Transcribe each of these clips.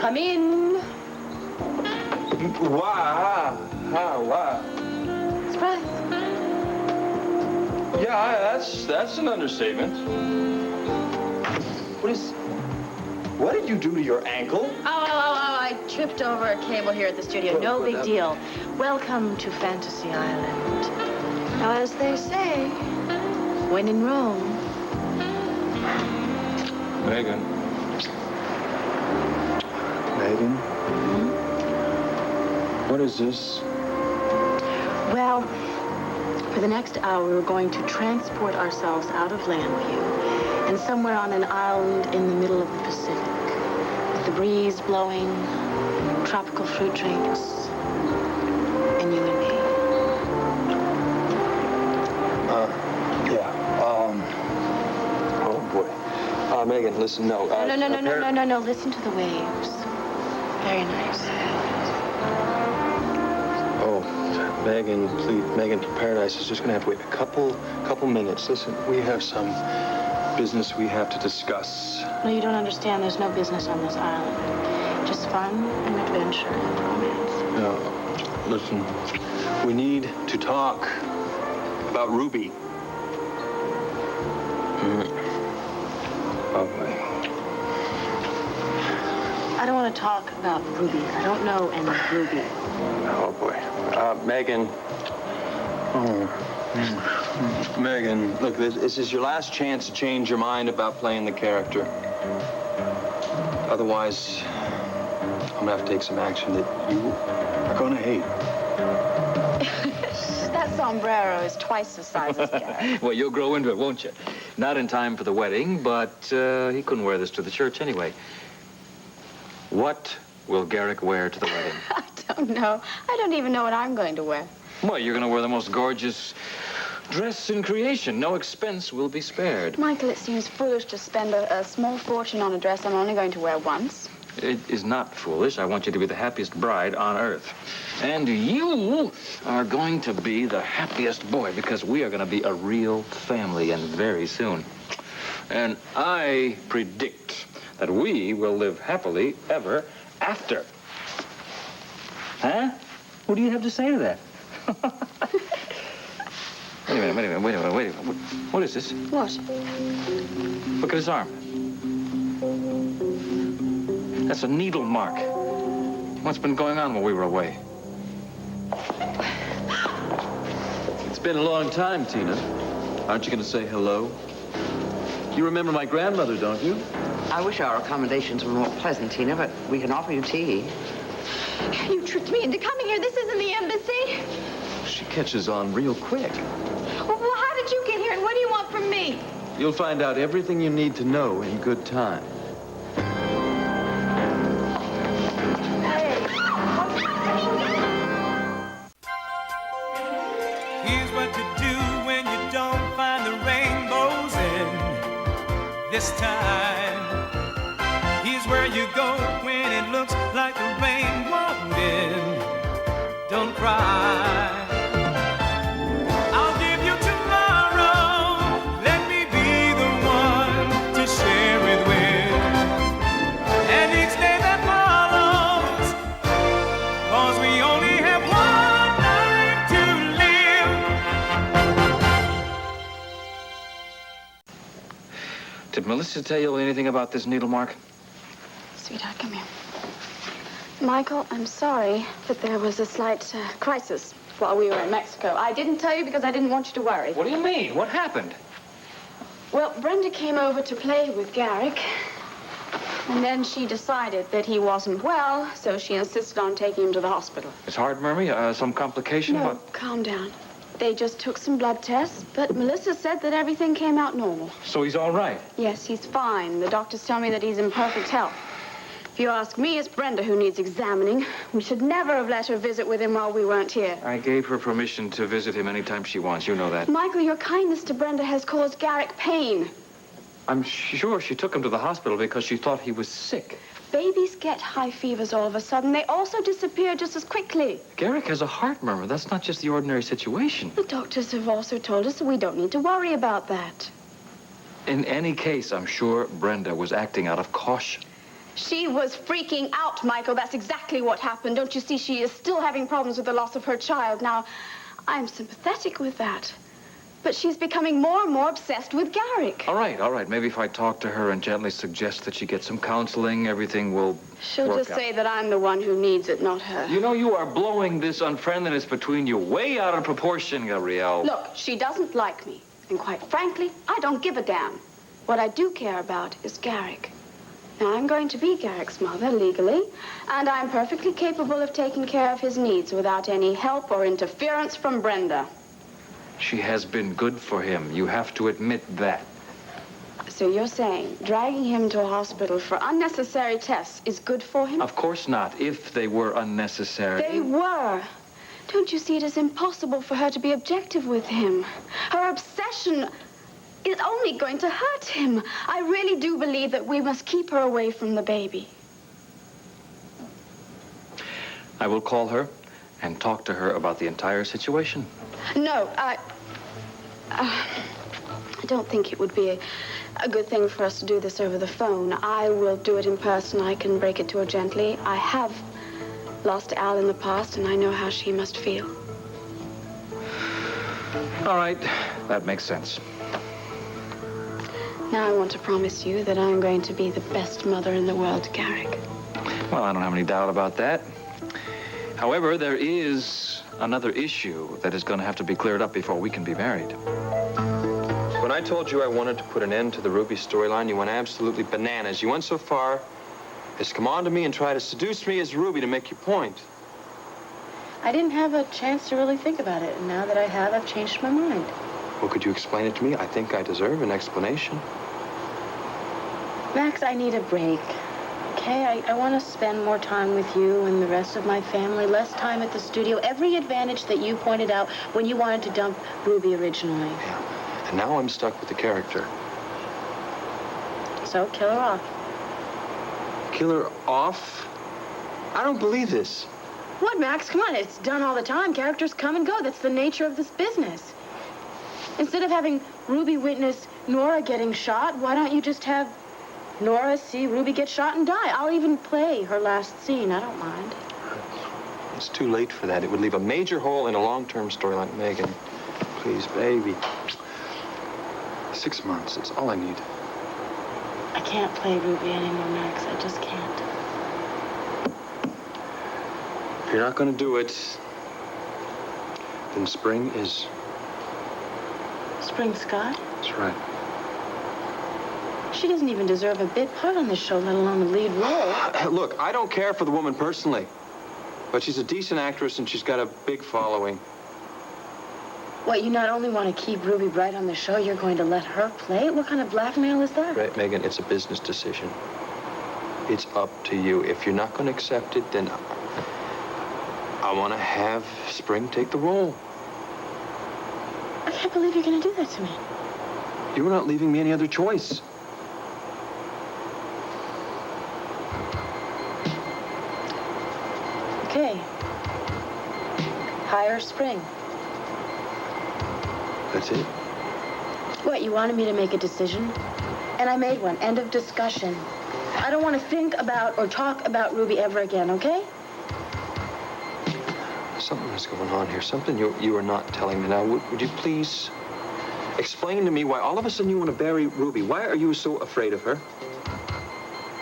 Come in. Wow. Wow. Surprise. Yeah, that's an understatement. What did you do to your ankle? Oh, I tripped over a cable here at the studio. No big deal. Welcome to Fantasy Island. Now, as they say, when in Rome. Megan. What is this? Well, for the next hour, we're going to transport ourselves out of Landview and somewhere on an island in the middle of the Pacific, with the breeze blowing, tropical fruit drinks, and you and me. Oh, boy. Megan, listen, no. No. Listen to the waves. Very nice. Oh, Megan, please. Megan, Paradise is just going to have to wait a couple minutes. Listen, we have some business we have to discuss. No, you don't understand. There's no business on this island. Just fun and adventure and romance. No, listen. We need to talk about Ruby. Oh, boy. I don't want to talk about Ruby. I don't know any Ruby. Oh, boy. Megan. Oh. Megan, look, this is your last chance to change your mind about playing the character. Otherwise, I'm gonna have to take some action that you are gonna hate. That sombrero is twice the size as Garrett. Well, you'll grow into it, won't you? Not in time for the wedding, but he couldn't wear this to the church anyway. What will Garrick wear to the wedding? I don't know. I don't even know what I'm going to wear. Well, you're going to wear the most gorgeous dress in creation. No expense will be spared. Michael, it seems foolish to spend a small fortune on a dress I'm only going to wear once. It is not foolish. I want you to be the happiest bride on earth. And you are going to be the happiest boy because we are going to be a real family and very soon. And I predict that we will live happily ever after. Huh? What do you have to say to that? Wait a minute. What is this? What? Look at his arm. That's a needle mark. What's been going on while we were away? It's been a long time, Tina. Aren't you going to say hello? You remember my grandmother, don't you? I wish our accommodations were more pleasant, Tina, but we can offer you tea. You tricked me into coming here. This isn't the embassy. She catches on real quick. Well, how did you get here, and what do you want from me? You'll find out everything you need to know in good time. Here's what to do when you don't find the rainbows in this time. Here's where you go when it looks like the rain won't end. Don't cry. I'll give you tomorrow. Let me be the one to share it with. And each day that follows, 'cause we only have one life to live. Did Melissa tell you anything about this needle mark? Sweetheart, come here. Michael, I'm sorry, but there was a slight crisis while we were in Mexico. I didn't tell you because I didn't want you to worry. What do you mean? What happened? Well, Brenda came over to play with Garrick, and then she decided that he wasn't well, so she insisted on taking him to the hospital. His heart murmur? Some complication? No, What? calm down. They just took some blood tests, but Melissa said that everything came out normal. So he's all right. Yes, he's fine. The doctors tell me that he's in perfect health. If you ask me, it's Brenda who needs examining. We should never have let her visit with him while we weren't here. I gave her permission to visit him anytime she wants. You know that. Michael, your kindness to Brenda has caused Garrick pain. I'm sure she took him to the hospital because she thought he was sick. Babies get high fevers all of a sudden. They also disappear just as quickly. Garrick has a heart murmur. That's not just the ordinary situation. The doctors have also told us that we don't need to worry about that. In any case, I'm sure Brenda was acting out of caution. She was freaking out, Michael. That's exactly what happened. Don't you see, she is still having problems with the loss of her child. Now, I'm sympathetic with that. But she's becoming more and more obsessed with Garrick. All right. Maybe if I talk to her and gently suggest that she get some counseling, everything will She'll work just out. say that I'm the one who needs it, not her. You know, you are blowing this unfriendliness between you way out of proportion, Gabrielle. Look, she doesn't like me. And quite frankly, I don't give a damn. What I do care about is Garrick. Now, I'm going to be Garrick's mother legally, and I'm perfectly capable of taking care of his needs without any help or interference from Brenda. She has been good for him. You have to admit that. So you're saying dragging him to a hospital for unnecessary tests is good for him? Of course not, if they were unnecessary. They were. Don't you see it is impossible for her to be objective with him? Her obsession is only going to hurt him. I really do believe that we must keep her away from the baby. I will call her and talk to her about the entire situation. No, I don't think it would be a good thing for us to do this over the phone. I will do it in person. I can break it to her gently. I have lost Al in the past, and I know how she must feel. All right, that makes sense. Now I want to promise you that I'm going to be the best mother in the world to Garrick. Well, I don't have any doubt about that. However, there is another issue that is going to have to be cleared up before we can be married. When I told you I wanted to put an end to the Ruby storyline, you went absolutely bananas. You went so far as to come on to me and try to seduce me as Ruby to make your point. I didn't have a chance to really think about it, and now that I have, I've changed my mind. Well, could you explain it to me? I think I deserve an explanation. Max, I need a break. Okay, I want to spend more time with you and the rest of my family, less time at the studio, every advantage that you pointed out when you wanted to dump Ruby originally. Yeah. And now I'm stuck with the character. So, kill her off. Kill her off? I don't believe this. What, Max? Come on, it's done all the time. Characters come and go. That's the nature of this business. Instead of having Ruby witness Nora getting shot, why don't you just have Nora see Ruby get shot and die? I'll even play her last scene. I don't mind. It's too late for that. It would leave a major hole in a long-term storyline. Megan, please, baby. 6 months, it's all I need. I can't play Ruby anymore, Max. I just can't. If you're not going to do it, then Spring is... Spring Scott? That's right. She doesn't even deserve a bit part on this show, let alone the lead role. Look, I don't care for the woman personally, but she's a decent actress and she's got a big following. What, you not only want to keep Ruby Bright on the show, you're going to let her play it? What kind of blackmail is that? Right, Megan, it's a business decision. It's up to you. If you're not going to accept it, then I want to have Spring take the role. I can't believe you're going to do that to me. You're not leaving me any other choice. Okay. Hire Spring. That's it? What, you wanted me to make a decision? And I made one. End of discussion. I don't want to think about or talk about Ruby ever again, okay? Something is going on here. Something you are not telling me now. Would you please explain to me why all of a sudden you want to bury Ruby? Why are you so afraid of her?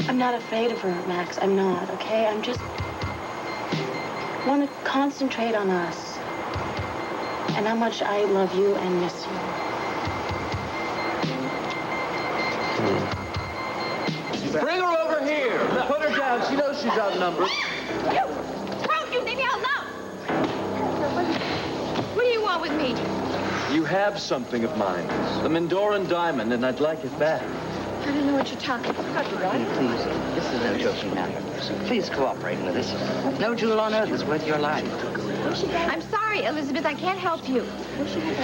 I'm not afraid of her, Max. I'm not, okay? I'm just... want to concentrate on us. And how much I love you and miss you. Bring her over here. Put her down. She knows she's outnumbered. You! Don't you leave me alone! What do you want with me? You have something of mine. The Mendoran diamond, and I'd like it back. I don't know what you're talking about, right? Please, this is no joking matter. Please cooperate with us. No jewel on earth is worth your life. I'm sorry, Elizabeth. I can't help you.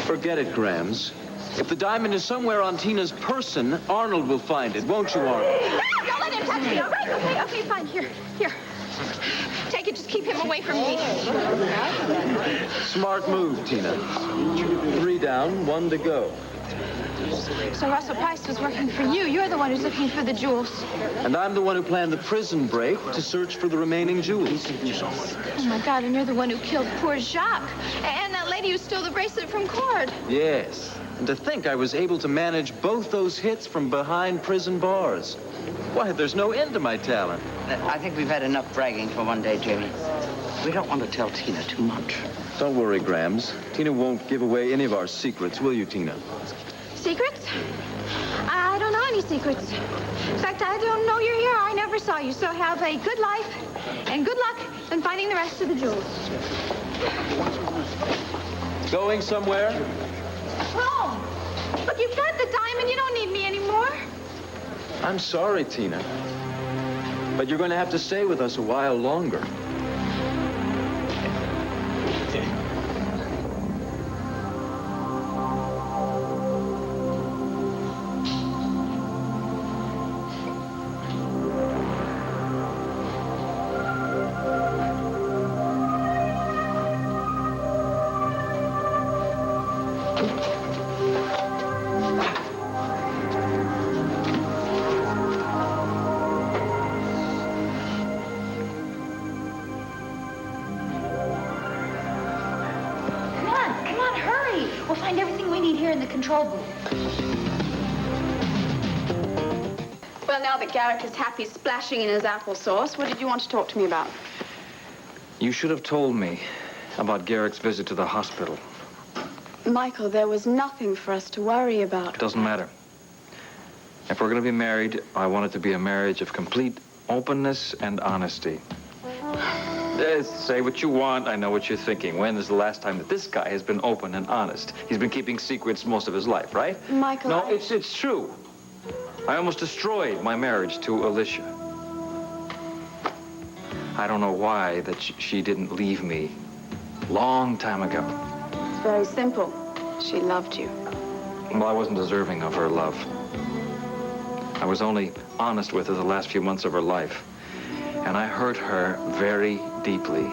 Forget it, Grams. If the diamond is somewhere on Tina's person, Arnold will find it, won't you, Arnold? No, don't let him touch me, all right? Okay, fine. Here. Take it. Just keep him away from me. Smart move, Tina. 3 down, 1 to go. So Russell Price was working for you. You're the one who's looking for the jewels. And I'm the one who planned the prison break to search for the remaining jewels. Oh, my God, and you're the one who killed poor Jacques. And that lady who stole the bracelet from Cord. Yes. And to think I was able to manage both those hits from behind prison bars. Why, there's no end to my talent. I think we've had enough bragging for one day, Jamie. We don't want to tell Tina too much. Don't worry, Grams. Tina won't give away any of our secrets, will you, Tina? Secrets? I don't know any secrets. In fact, I don't know you're here. I never saw you. So have a good life and good luck in finding the rest of the jewels. Going somewhere? Home. Look, you've got the diamond. You don't need me anymore. I'm sorry, Tina. But you're going to have to stay with us a while longer. We'll find everything we need here in the control booth. Well, now that Garrick is happy splashing in his applesauce, what did you want to talk to me about? You should have told me about Garrick's visit to the hospital. Michael, there was nothing for us to worry about. It doesn't matter. If we're going to be married, I want it to be a marriage of complete openness and honesty. Say what you want. I know what you're thinking. When is the last time that this guy has been open and honest? He's been keeping secrets most of his life, right? Michael, No, it's true. I almost destroyed my marriage to Alicia. I don't know why that she didn't leave me long time ago. It's very simple. She loved you. Well, I wasn't deserving of her love. I was only honest with her the last few months of her life. And I hurt her very deeply.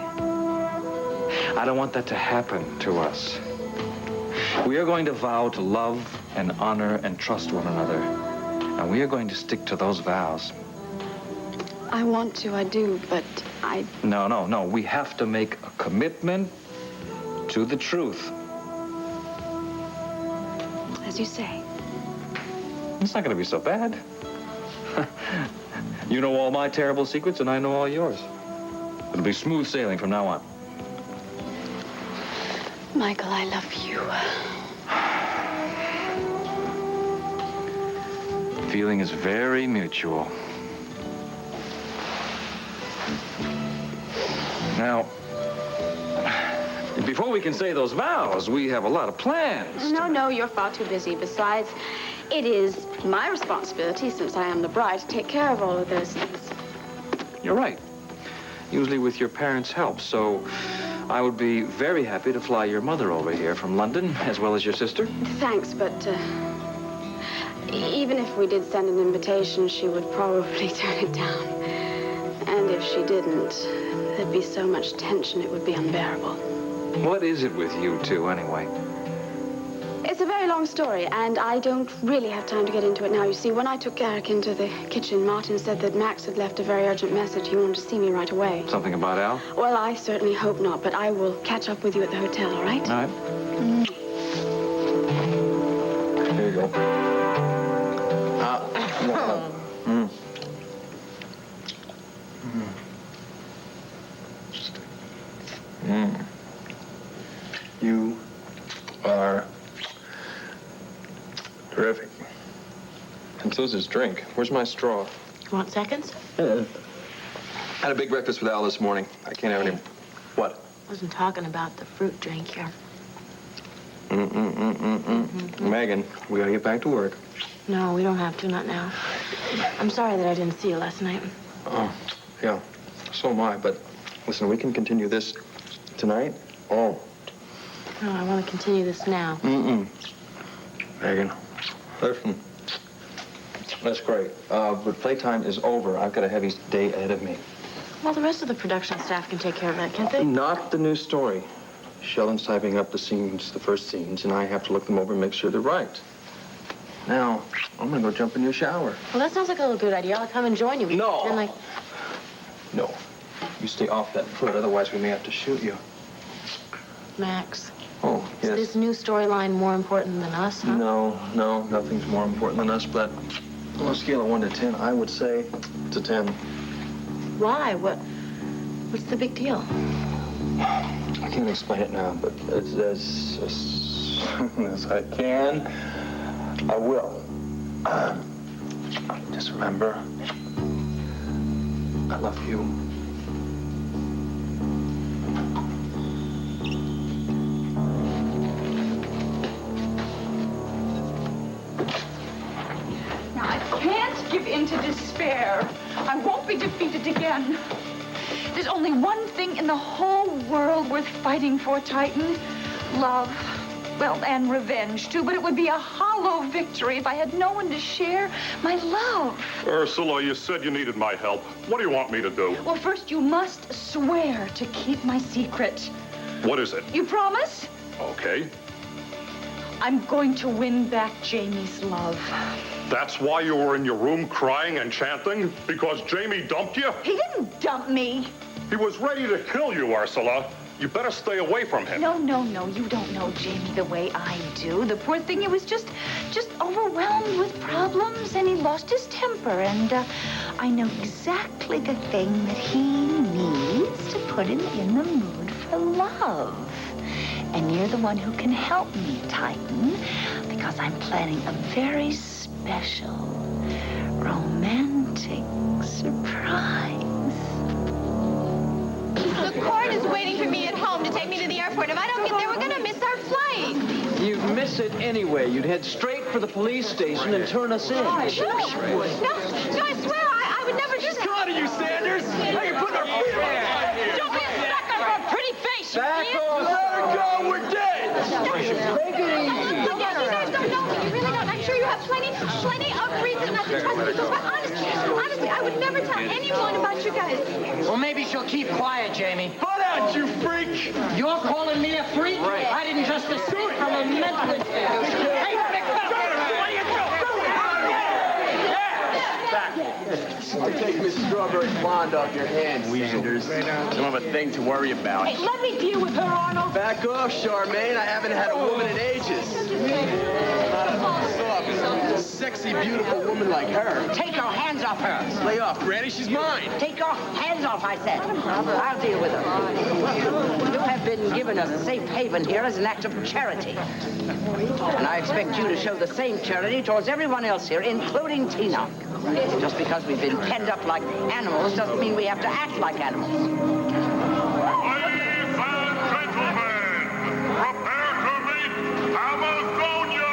I don't want that to happen to us. We are going to vow to love and honor and trust one another. And we are going to stick to those vows. I want to, I do, but I... No. We have to make a commitment to the truth. As you say. It's not going to be so bad. You know all my terrible secrets, and I know all yours. It'll be smooth sailing from now on. Michael, I love you. Feeling is very mutual. Now, before we can say those vows, we have a lot of plans. No, you're far too busy. Besides, it is my responsibility, since I am the bride, to take care of all of those things. You're right. Usually with your parents' help, so I would be very happy to fly your mother over here from London, as well as your sister. Thanks, but even if we did send an invitation, she would probably turn it down. And if she didn't, there'd be so much tension, it would be unbearable. What is it with you two, anyway? It's a very long story, and I don't really have time to get into it now. You see, when I took Garrick into the kitchen, Martin said that Max had left a very urgent message. He wanted to see me right away. Something about Al? Well, I certainly hope not, but I will catch up with you at the hotel, all right? All right. Here you go. You are terrific. And so's his drink. Where's my straw? Want seconds? Had a big breakfast with Al this morning. I can't have any... What? Wasn't talking about the fruit drink here. Megan, we gotta get back to work. No, we don't have to, not now. I'm sorry that I didn't see you last night. Oh, yeah. So am I, but listen, we can continue this tonight. Oh. No, I want to continue this now. Megan, listen. That's great. But playtime is over. I've got a heavy day ahead of me. Well, the rest of the production staff can take care of that, can't they? Not the new story. Sheldon's typing up the scenes, the first scenes, and I have to look them over and make sure they're right. Now, I'm gonna go jump in your shower. Well, that sounds like a good idea. I'll come and join you. No. And No. You stay off that foot, otherwise we may have to shoot you. Max, Oh, is yes. this new storyline more important than us, huh? No, nothing's more important than us, but on a scale of 1 to 10, I would say it's a 10. Why? What's the big deal? I can't explain it now, but as I can, I will. Just remember, I love you. Now, I can't give in to despair. I won't be defeated again. There's only one thing in the whole world worth fighting for, Titan. Love. Well, and revenge, too, but it would be a hollow victory if I had no one to share my love. Ursula, you said you needed my help. What do you want me to do? Well, first, you must swear to keep my secret. What is it? You promise? Okay. I'm going to win back Jamie's love. That's why you were in your room crying and chanting? Because Jamie dumped you? He didn't dump me. He was ready to kill you, Ursula. You better stay away from him. No. You don't know Jamie the way I do. The poor thing, he was just overwhelmed with problems, and he lost his temper. And I know exactly the thing that he needs to put him in the mood for love. And you're the one who can help me, Titan, because I'm planning a very special, romantic surprise. The court is waiting for me at home to take me to the airport. If I don't get there, we're going to miss our flight. You'd miss it anyway. You'd head straight for the police station and turn us in. No, I swear, I would never do that. Come on, you Sanders! Now you're putting our feet on. Don't be a sucker for a pretty face, you Back idiot. off! Let her go! We're dead! Take it easy. Look, you guys don't know me. You really don't. I'm sure you have plenty of reason not to trust me. But honestly, I would never tell anyone about you guys. Well, maybe she'll keep quiet, Jamie. Butt out, you freak! You're calling me a freak? Right. I didn't just escape from a mental institution. Hey, big fella, what are you I'll take Miss Strawberry Blonde off your hands, Sanders. You don't have a thing to worry about. Hey, let me deal with her, Arnold. Back off, Charmaine. I haven't had a woman in ages. Not a soft, sexy, beautiful woman like her. Take your hands off her. Lay off, Granny. She's mine. Take your hands off, I said. I'll deal with her. You have been given a safe haven here as an act of charity. And I expect you to show the same charity towards everyone else here, including Tina. Just because we've been penned up like animals doesn't mean we have to act like animals. Ladies and gentlemen, prepare to meet Amazonia!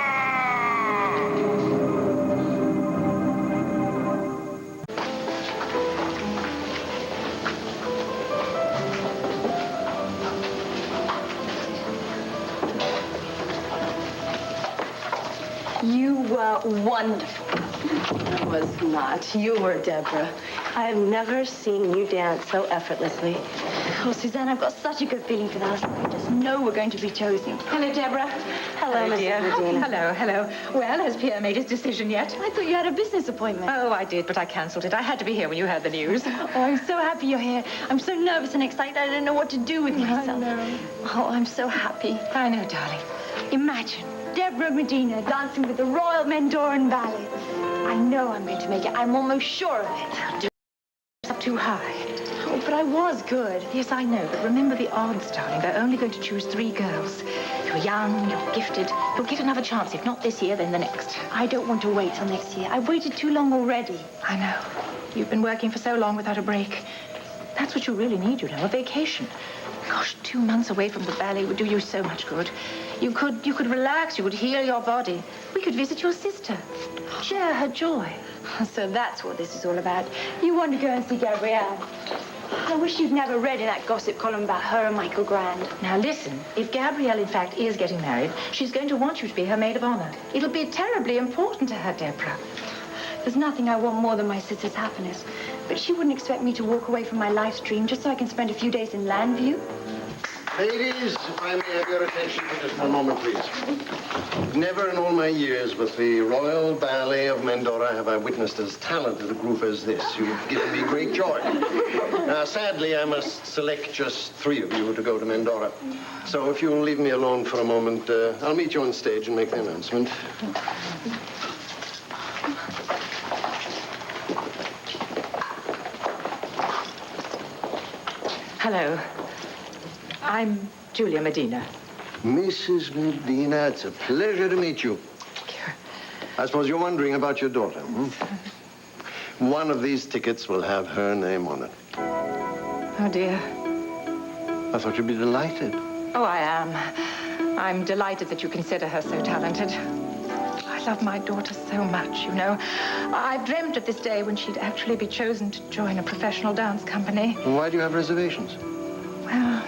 You were wonderful. I was not. You were, Deborah. I've never seen you dance so effortlessly. Oh, Suzanne, I've got such a good feeling for that. I just know we're going to be chosen. Hello, Deborah. Hello, Mrs. Medina. Hello. Well, has Pierre made his decision yet? I thought you had a business appointment. Oh, I did, but I cancelled it. I had to be here when you heard the news. Oh, I'm so happy you're here. I'm so nervous and excited. I don't know what to do with myself. Oh, I'm so happy. I know, darling. Imagine Deborah Medina dancing with the Royal Mendoran Ballet. I know I'm going to make it. I'm almost sure of it. Up too high. Oh, but I was good. Yes, I know, but remember the odds, darling. They're only going to choose 3 girls. You're young, you're gifted. You'll get another chance. If not this year, then the next. I don't want to wait till next year. I've waited too long already. I know. You've been working for so long without a break. That's what you really need, you know, a vacation. Gosh, 2 months away from the ballet would do you so much good. You could relax, you could heal your body. We could visit your sister. Share her joy. So that's what this is all about. You want to go and see Gabrielle. I wish you'd never read in that gossip column about her and Michael Grand. Now listen, if Gabrielle in fact is getting married, she's going to want you to be her maid of honor. It'll be terribly important to her, Deborah. There's nothing I want more than my sister's happiness. But she wouldn't expect me to walk away from my life dream just so I can spend a few days in Landview. Ladies, if I may have your attention for just one moment, please. Never in all my years with the Royal Ballet of Mendora have I witnessed as talented a group as this. You've given me great joy. Now, sadly, I must select just 3 of you to go to Mendora. So if you'll leave me alone for a moment, I'll meet you on stage and make the announcement. Hello. I'm Julia Medina. Mrs. Medina, it's a pleasure to meet you. I suppose you're wondering about your daughter, hmm? One of these tickets will have her name on it. Oh, dear. I thought you'd be delighted. Oh, I am. I'm delighted that you consider her so talented. I love my daughter so much, you know. I've dreamt of this day when she'd actually be chosen to join a professional dance company. Why do you have reservations? Well,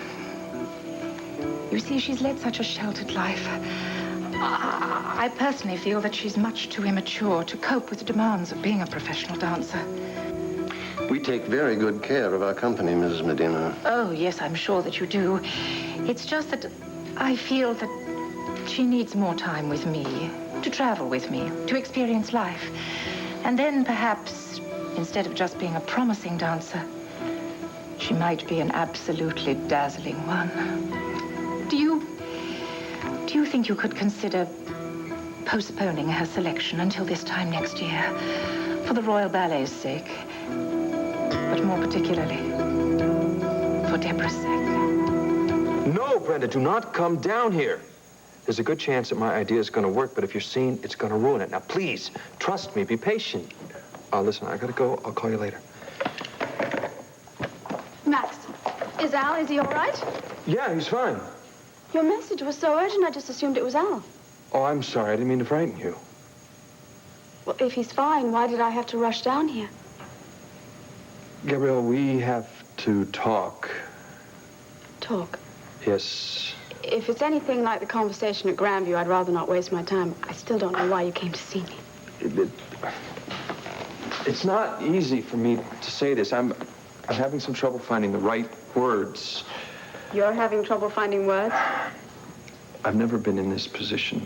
you see, she's led such a sheltered life. I personally feel that she's much too immature to cope with the demands of being a professional dancer. We take very good care of our company, Mrs. Medina. Oh, yes, I'm sure that you do. It's just that I feel that she needs more time with me, to travel with me, to experience life. And then perhaps, instead of just being a promising dancer, she might be an absolutely dazzling one. Do you think you could consider postponing her selection until this time next year, for the Royal Ballet's sake, but more particularly for Deborah's sake? No, Brenda, do not come down here. There's a good chance that my idea is going to work, but if you're seen, it's going to ruin it. Now, please, trust me, be patient. Listen, I got to go. I'll call you later. Max, is he all right? Yeah, he's fine. Your message was so urgent, I just assumed it was Al. Oh, I'm sorry. I didn't mean to frighten you. Well, if he's fine, why did I have to rush down here? Gabrielle, we have to talk. Talk? Yes. If it's anything like the conversation at Grandview, I'd rather not waste my time. I still don't know why you came to see me. It's not easy for me to say this. I'm having some trouble finding the right words. You're having trouble finding words? I've never been in this position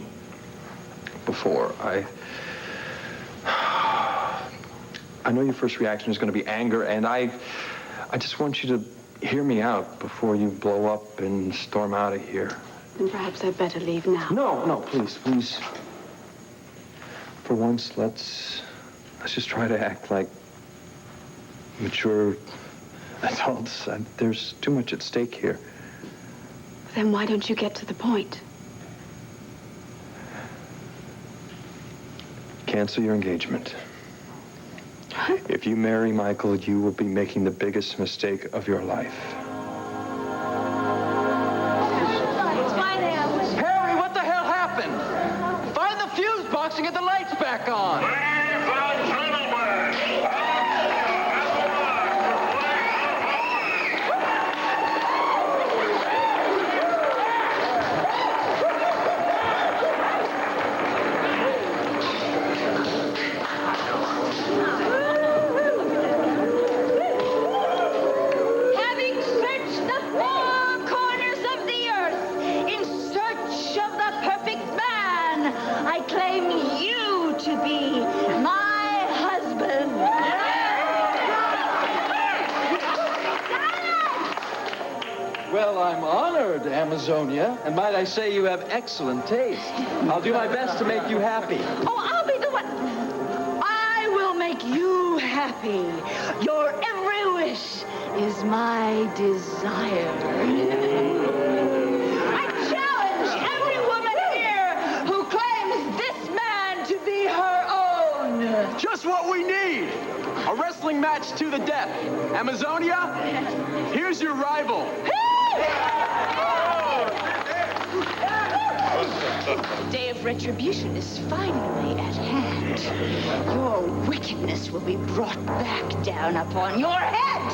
before. I know your first reaction is going to be anger, and I just want you to hear me out before you blow up and storm out of here. Then perhaps I'd better leave now. No, please. For once, let's just try to act like mature adults. There's too much at stake here. Then why don't you get to the point? Cancel your engagement. If you marry Michael, you will be making the biggest mistake of your life. Harry, what the hell happened? Find the fuse box and get the lights back on. Well, I'm honored, Amazonia. And might I say you have excellent taste. I'll do my best to make you happy. Oh, I'll be the one. I will make you happy. Your every wish is my desire. I challenge every woman here who claims this man to be her own. Just what we need. A wrestling match to the death. Amazonia, here's your rival. The day of retribution is finally at hand. Your wickedness will be brought back down upon your head.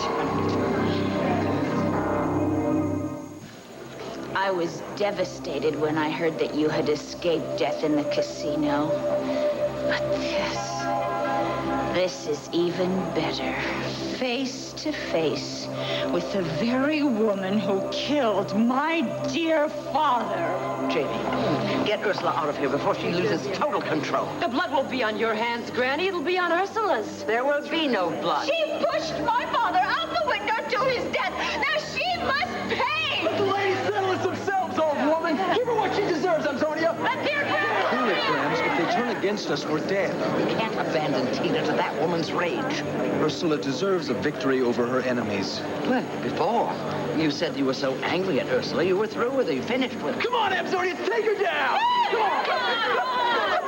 I was devastated when I heard that you had escaped death in the casino. But This is even better. Face to face with the very woman who killed my dear father. Jamie, get Ursula out of here before she loses total control. The blood won't be on your hands, Granny. It'll be on Ursula's. There will be no blood. She pushed my father out the window to his death. Now she must pay. Let the ladies settle this themselves, old woman. Give her what she deserves, Antonia. Let's hear it. Cool it, Grams. If they turn against us, we're dead. We can't abandon Tina to that woman's rage. Ursula deserves a victory over her enemies. Well, before, you said you were so angry at Ursula, you were through with her, you finished with her. Come on, Amazonia, take her down.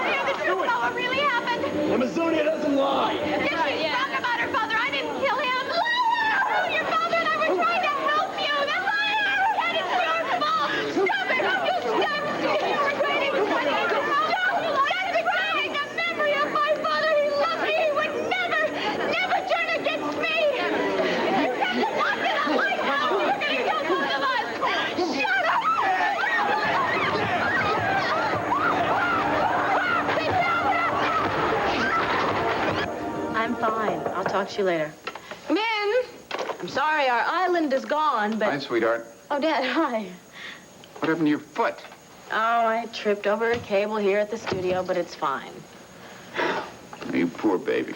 Hear the truth about what really happened. Amazonia doesn't lie. If she's wrong about her father, I didn't kill him. Liar! Your father and I were trying to help you. The liar! And it's your fault. Stop it! You stop! You were trying to stop it! That's right! The memory of my father. He loved me. He would never turn against me. You have to lock in a lighthouse. You're going to kill both of us. Shut up! I'm fine. I'll talk to you later. Come in. I'm sorry, our island is gone, but... Hi, sweetheart. Oh, Dad, hi. What happened to your foot? Oh, I tripped over a cable here at the studio, but it's fine. You poor baby.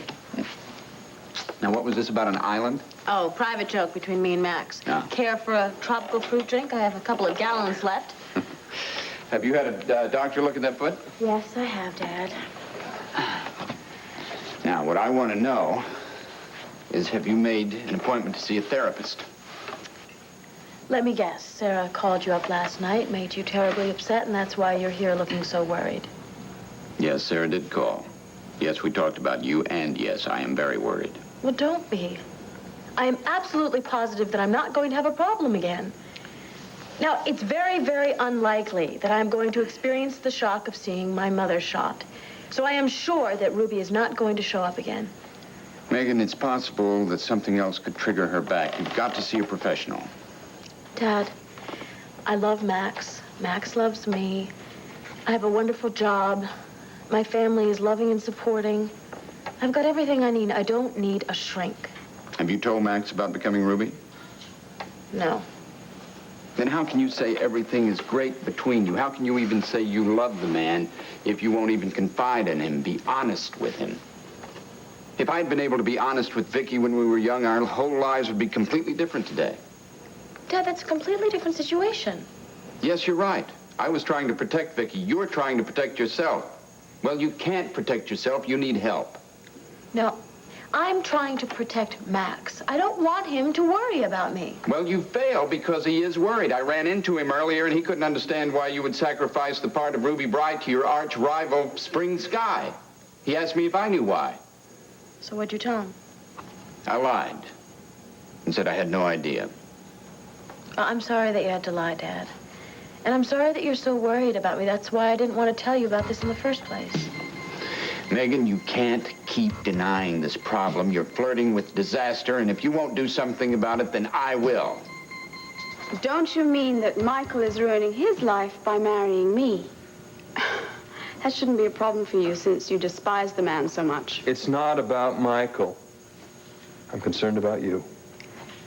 Now, what was this about an island? Oh, private joke between me and Max. Yeah. Care for a tropical fruit drink? I have a couple of gallons left. Have you had a doctor look at that foot? Yes, I have, Dad. Now, what I want to know is, have you made an appointment to see a therapist? Let me guess. Sarah called you up last night, made you terribly upset, and that's why you're here looking so worried. Yes, Sarah did call. Yes, we talked about you, and yes, I am very worried. Well, don't be. I am absolutely positive that I'm not going to have a problem again. Now, it's very, very unlikely that I'm going to experience the shock of seeing my mother shot. So I am sure that Ruby is not going to show up again. Megan, it's possible that something else could trigger her back. You've got to see a professional. Dad, I love Max. Max loves me. I have a wonderful job. My family is loving and supporting. I've got everything I need. I don't need a shrink. Have you told Max about becoming Ruby? No. Then how can you say everything is great between you? How can you even say you love the man if you won't even confide in him, be honest with him? If I'd been able to be honest with Vicky when we were young, our whole lives would be completely different today. Dad, that's a completely different situation. Yes, you're right. I was trying to protect Vicky. You're trying to protect yourself. Well, you can't protect yourself. You need help. No, I'm trying to protect Max. I don't want him to worry about me. Well, you fail because he is worried. I ran into him earlier, and he couldn't understand why you would sacrifice the part of Ruby Bright to your arch rival, Spring Sky. He asked me if I knew why. So what'd you tell him? I lied and said I had no idea. I'm sorry that you had to lie, Dad. And I'm sorry that you're so worried about me. That's why I didn't want to tell you about this in the first place. Megan, you can't keep denying this problem. You're flirting with disaster, and if you won't do something about it, then I will. Don't you mean that Michael is ruining his life by marrying me? That shouldn't be a problem for you since you despise the man so much. It's not about Michael. I'm concerned about you.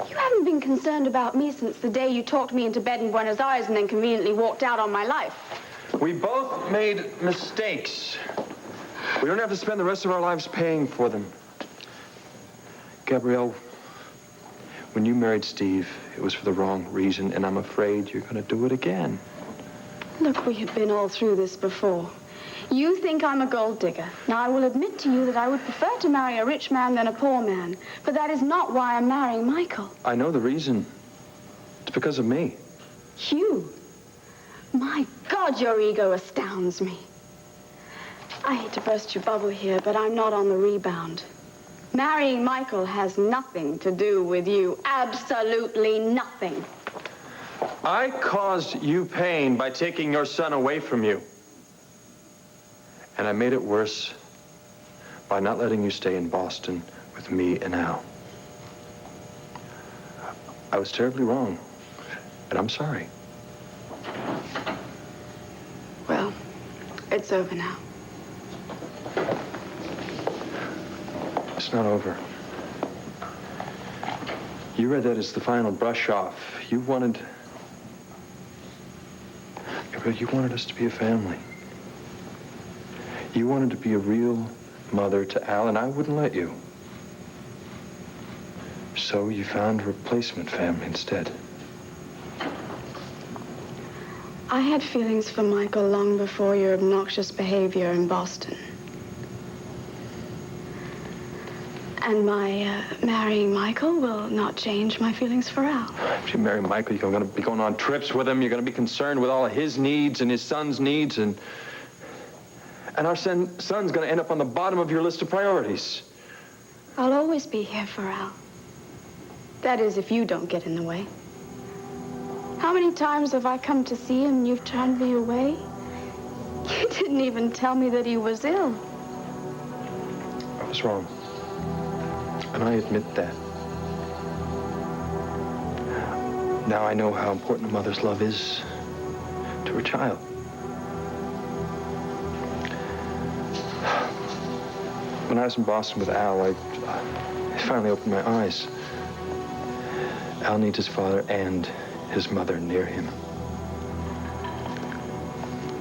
You haven't been concerned about me since the day you talked me into bed in Buenos Aires and then conveniently walked out on my life. We both made mistakes. We don't have to spend the rest of our lives paying for them. Gabrielle, when you married Steve, it was for the wrong reason, and I'm afraid you're going to do it again. Look, we have been all through this before. You think I'm a gold digger. Now, I will admit to you that I would prefer to marry a rich man than a poor man, but that is not why I'm marrying Michael. I know the reason. It's because of me. You? My God, your ego astounds me. I hate to burst your bubble here, but I'm not on the rebound. Marrying Michael has nothing to do with you. Absolutely nothing. I caused you pain by taking your son away from you. And I made it worse by not letting you stay in Boston with me and Al. I was terribly wrong, and I'm sorry. Well, it's over now. It's not over. You read that as the final brush off. You wanted us to be a family. You wanted to be a real mother to Al, and I wouldn't let you. So you found a replacement family instead. I had feelings for Michael long before your obnoxious behavior in Boston. And my marrying Michael will not change my feelings for Al. If you marry Michael, you're going to be going on trips with him. You're going to be concerned with all of his needs and his son's needs. And our son's going to end up on the bottom of your list of priorities. I'll always be here for Al. That is, if you don't get in the way. How many times have I come to see him and you've turned me away? You didn't even tell me that he was ill. I was wrong. And I admit that. Now I know how important a mother's love is to her child. When I was in Boston with Al, I finally opened my eyes. Al needs his father and his mother near him.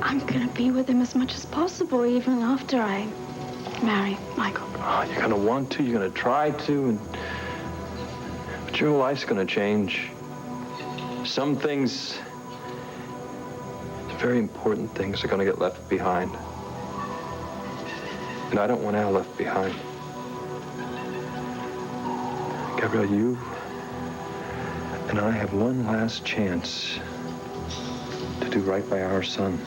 I'm gonna be with him as much as possible, even after I marry Michael. Oh, you're gonna want to, you're gonna try to, but your life's gonna change. Some things, very important things, are gonna get left behind. And I don't want Al left behind. Gabrielle, you and I have one last chance to do right by our son.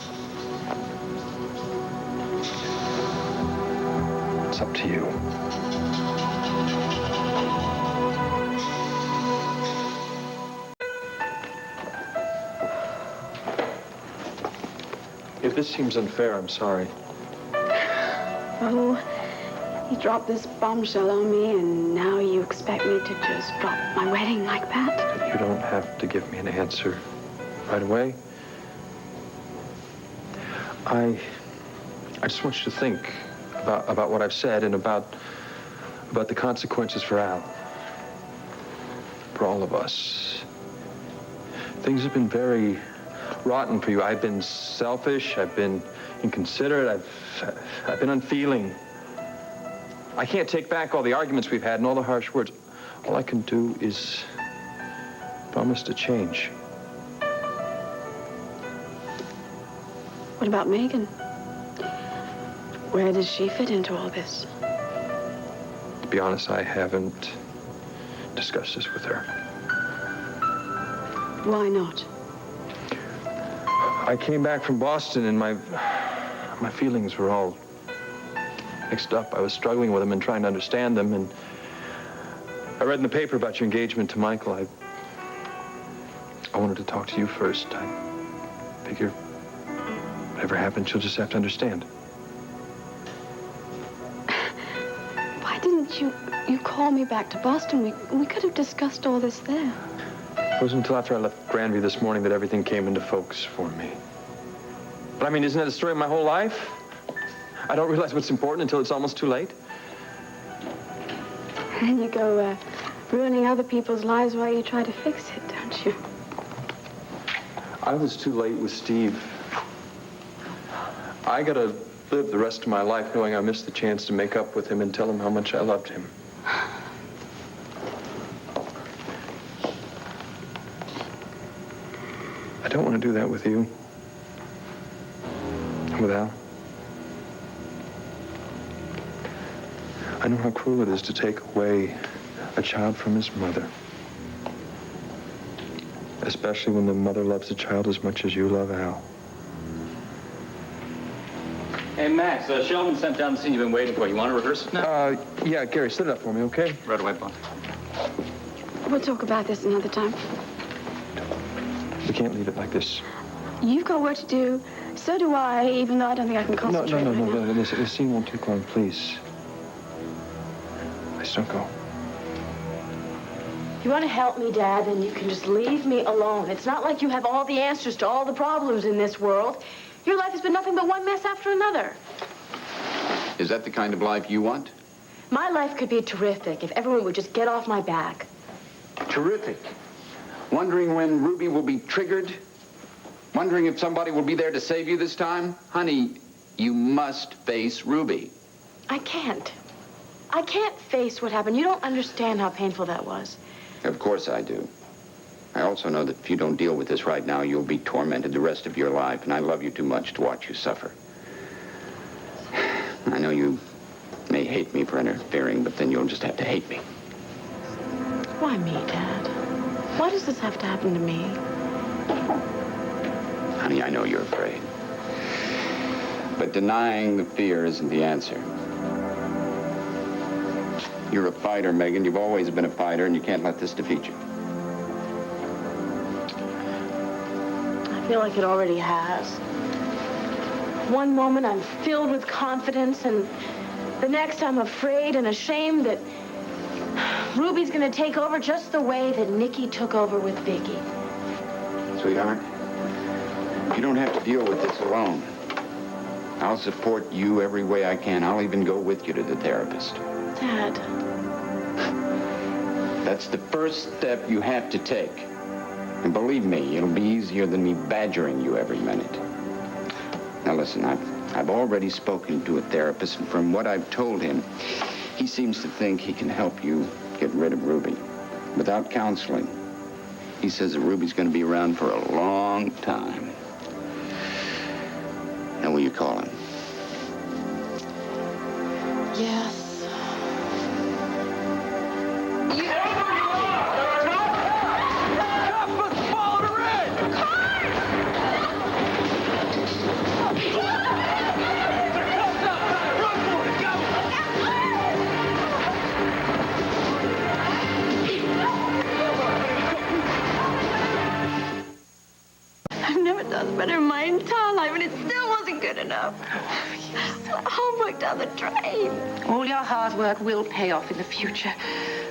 It's up to you. If this seems unfair, I'm sorry. Oh, you dropped this bombshell on me, and now you expect me to just drop my wedding like that? You don't have to give me an answer right away. I just want you to think about what I've said and about the consequences for Al. For all of us. Things have been very rotten for you. I've been selfish. I've been inconsiderate. I've been unfeeling. I can't take back all the arguments we've had and all the harsh words. All I can do is promise to change. What about Megan? Where does she fit into all this? To be honest, I haven't discussed this with her. Why not? I came back from Boston and my feelings were all mixed up. I was struggling with them and trying to understand them, and I read in the paper about your engagement to Michael. I wanted to talk to you first. I figure whatever happens, you'll just have to understand. Why didn't you call me back to Boston? We could have discussed all this there. It wasn't until after I left Grandview this morning that everything came into focus for me. But I mean, isn't that the story of my whole life? I don't realize what's important until it's almost too late. And you go ruining other people's lives while you try to fix it, don't you? I was too late with Steve. I gotta live the rest of my life knowing I missed the chance to make up with him and tell him how much I loved him. I don't want to do that with you. With Al. I know how cruel it is to take away a child from his mother. Especially when the mother loves the child as much as you love Al. Hey, Max, Sheldon sent down the scene you've been waiting for. You want to rehearse it now? Yeah, Gary, set it up for me, okay? Right away, Bob. We'll talk about this another time. We can't leave it like this. You've got work to do. So do I, even though I don't think I can concentrate. No. This scene won't take long, please. Please don't go. If you want to help me, Dad, then you can just leave me alone. It's not like you have all the answers to all the problems in this world. Your life has been nothing but one mess after another. Is that the kind of life you want? My life could be terrific if everyone would just get off my back. Terrific. Wondering when Ruby will be triggered? Wondering if somebody will be there to save you this time? Honey, you must face Ruby. I can't. I can't face what happened. You don't understand how painful that was. Of course I do. I also know that if you don't deal with this right now, you'll be tormented the rest of your life, and I love you too much to watch you suffer. I know you may hate me for interfering, but then you'll just have to hate me. Why me, Dad? Why does this have to happen to me? Honey, I know you're afraid. But denying the fear isn't the answer. You're a fighter, Megan. You've always been a fighter, and you can't let this defeat you. I feel like it already has. One moment I'm filled with confidence, and the next I'm afraid and ashamed that Ruby's gonna take over just the way that Nikki took over with Vicky. Sweetheart, you don't have to deal with this alone. I'll support you every way I can. I'll even go with you to the therapist. Dad. That's the first step you have to take. And believe me, it'll be easier than me badgering you every minute. Now listen, I've already spoken to a therapist, and from what I've told him, he seems to think he can help you get rid of Ruby. Without counseling, he says that Ruby's going to be around for a long time. Now, will you call him? Yes. I've never done better in my entire life, and it still wasn't good enough. Homework down the drain. All your hard work will pay off in the future.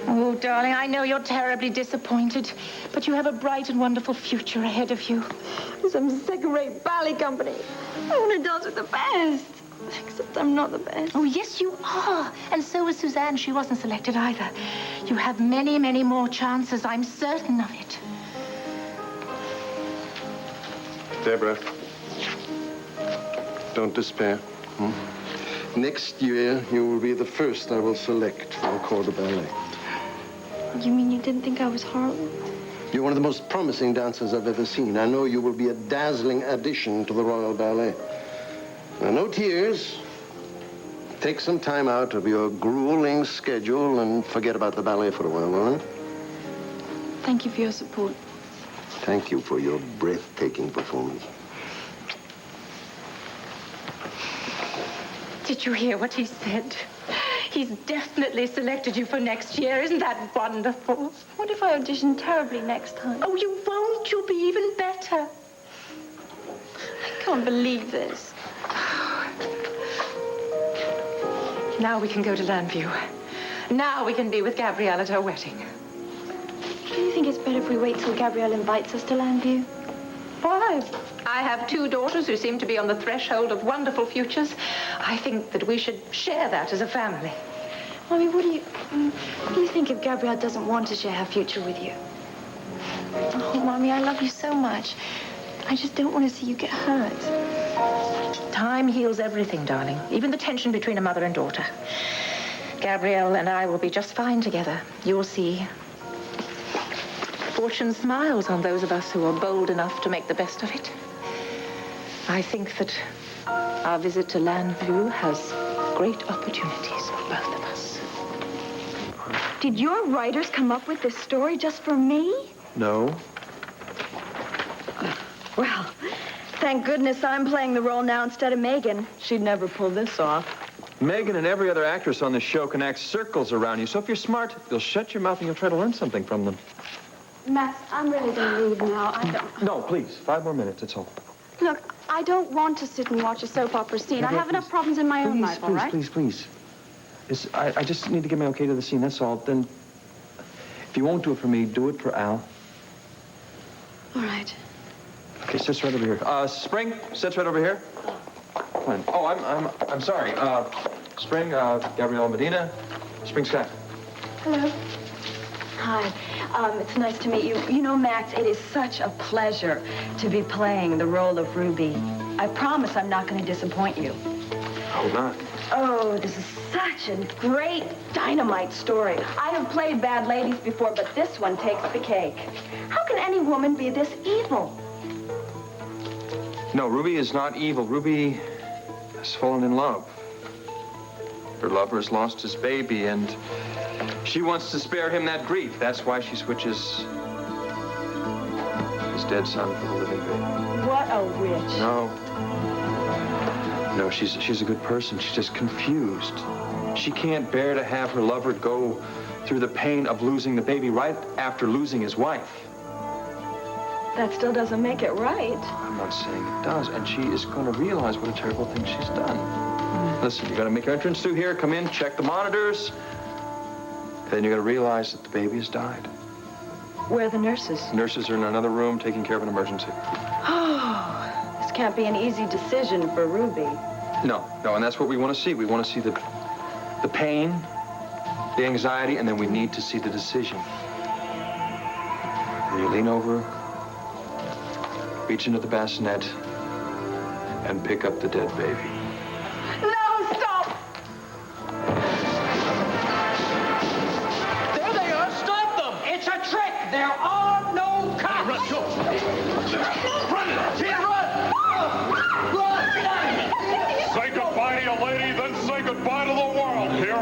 Oh, darling, I know you're terribly disappointed, but you have a bright and wonderful future ahead of you. Some second-rate ballet company. I want to dance with the best. Except I'm not the best. Oh, yes, you are. And so was Suzanne. She wasn't selected either. You have many, many more chances. I'm certain of it. Deborah, don't despair. Next year, you will be the first I will select for the corps de ballet. You mean you didn't think I was horrible? You're one of the most promising dancers I've ever seen. I know you will be a dazzling addition to the Royal Ballet. Now, no tears. Take some time out of your grueling schedule and forget about the ballet for a while, all right? Thank you for your support. Thank you for your breathtaking performance. Did you hear what he said? He's definitely selected you for next year. Isn't that wonderful? What if I audition terribly next time? Oh, you won't. You'll be even better. I can't believe this. Now we can go to Landview. Now we can be with Gabrielle at her wedding. Do you think it's better if we wait till Gabrielle invites us to Landview? Why? I have two daughters who seem to be on the threshold of wonderful futures. I think that we should share that as a family. Mommy, what do you think if Gabrielle doesn't want to share her future with you? Oh, Mommy, I love you so much. I just don't want to see you get hurt. Time heals everything, darling. Even the tension between a mother and daughter. Gabrielle and I will be just fine together. You'll see. Fortune smiles on those of us who are bold enough to make the best of it. I think that our visit to Landview has great opportunities for both of us. Did your writers come up with this story just for me? No. Well, thank goodness I'm playing the role now instead of Megan. She'd never pull this off. Megan and every other actress on the show can act circles around you, so if you're smart, you'll shut your mouth and you'll try to learn something from them. Max, I'm ready to leave now. I don't... No, please. 5 more minutes, that's all. Look, I don't want to sit and watch a soap opera scene. I have enough problems in my own life, all right? Please. I just need to get my okay to the scene, that's all. Then, if you won't do it for me, do it for Al. All right. Okay, sits right over here. Spring, sits right over here. Come on. Oh, I'm sorry. Spring, Gabrielle Medina, Spring Sky. Hello. Hi. It's nice to meet you. You know, Max, it is such a pleasure to be playing the role of Ruby. I promise I'm not going to disappoint you. Hold on. Oh, this is such a great dynamite story. I have played bad ladies before, but this one takes the cake. How can any woman be this evil? No, Ruby is not evil. Ruby has fallen in love. Her lover has lost his baby, and she wants to spare him that grief. That's why she switches his dead son for the living baby. What a witch. No, she's a good person. She's just confused. She can't bear to have her lover go through the pain of losing the baby right after losing his wife. That still doesn't make it right. I'm not saying it does, and she is going to realize what a terrible thing she's done. Listen, you got to make your entrance through here, come in, check the monitors, and then you're going to realize that the baby has died. Where are the nurses? Nurses are in another room taking care of an emergency. Oh, this can't be an easy decision for Ruby. No, and that's what we want to see. We want to see the pain, the anxiety, and then we need to see the decision. And you lean over, reach into the bassinet, and pick up the dead baby. No, stop! There they are. Stop them. It's a trick. There are no cops. Run, go. Run it. Tina, run. Run. Get out of here. Say goodbye to your lady, then say goodbye to the world. Here